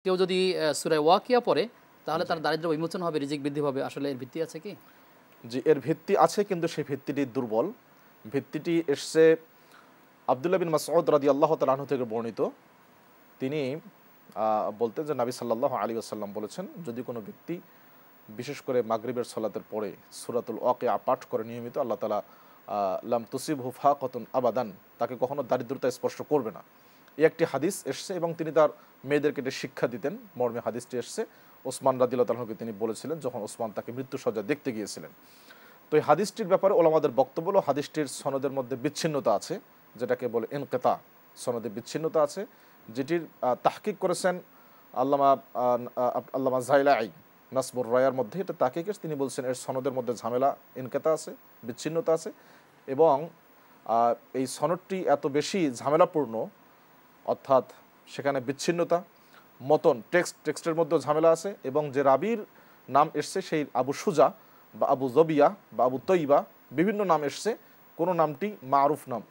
কেউ যদি সূরা ওয়াকিয়া পড়ে তাহলে তার দারিদ্র্য বিমোচন হবে, রিজিক বৃদ্ধি হবে, আসলে এর ভিত্তি আছে কি? জি, এর ভিত্তি আছে, কিন্তু সেই ভিত্তিটি দুর্বল। ভিত্তিটি এসছে আব্দুল্লাহ বিন মাসউদ রাদিয়াল্লাহু তাআলা আনহু থেকে বর্ণিত। তিনি বলতেন যে নবী সাল্লাল্লাহু আলাইহি ওয়াসাল্লাম বলেছেন, যদি কোনো ব্যক্তি বিশেষ করে মাগরিবের সালাতের পরে সূরাতুল ওয়াকিয়া পাঠ করে নিয়মিত, আল্লাহ তাআলা লাম তুসিবহু ফাকাতুন আবাদান, তাকে কখনো দারিদ্রতা স্পর্শ করবে না। এই একটি হাদিস এসছে এবং তিনি তার মেয়েদেরকে এটা শিক্ষা দিতেন। মর্মে হাদিসটি এসছে ওসমান রাদিয়াল্লাহু তাআলা আনহুকে তিনি বলেছিলেন যখন ওসমান তাকে মৃত্যুসজ্জা দেখতে গিয়েছিলেন। তো এই হাদিসটির ব্যাপারে ওলামাদের বক্তব্য হলো, হাদিসটির সনদের মধ্যে বিচ্ছিন্নতা আছে, যেটাকে বলে ইনকিতা। সনদে বিচ্ছিন্নতা আছে, যেটির তাহকিক করেছেন আল্লামা জাইলাই নাসবুর রায়ার মধ্যে। এটা তাহকিক, তিনি বলছেন এর সনদের মধ্যে ঝামেলা, ইনকিতা আছে, বিচ্ছিন্নতা আছে, এবং এই সনদটি এত বেশি ঝামেলাপূর্ণ, অর্থাৎ সেখানে বিচ্ছিন্নতা, মতন টেক্সটের মধ্যেও ঝামেলা আছে, এবং যে রাবির নাম এসছে সেই আবু সুজা বা আবু জবিয়া বা আবু তৈবা, বিভিন্ন নাম এসছে, কোনো নামটি মারুফ নাম,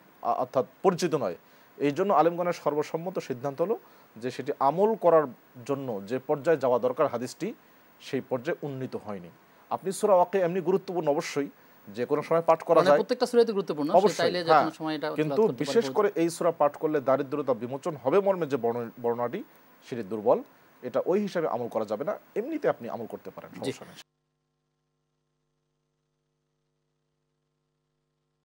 অর্থাৎ পরিচিত নয়। এই জন্য আলেমগণের সর্বসম্মত সিদ্ধান্ত হলো যে সেটি আমল করার জন্য যে পর্যায়ে যাওয়া দরকার হাদিসটি সেই পর্যায়ে উন্নীত হয়নি। আপনি সূরা ওয়াকিয়া এমনি গুরুত্বপূর্ণ অবশ্যই, যে কোনো সময় পাঠ করা যায়, প্রত্যেকটা সূরাতে গুরুত্বপূর্ণ, চাইলে যে কোনো সময় এটা কিন্তু বিশেষ করে এই সূরা পাঠ করলে দারিদ্রতা বিমোচন হবে মর্মে যে বর্ণনাটি সেটি দুর্বল। এটা ওই হিসাবে আমল করা যাবে না, এমনিতে আপনি আমল করতে পারেন, সমস্যা নেই।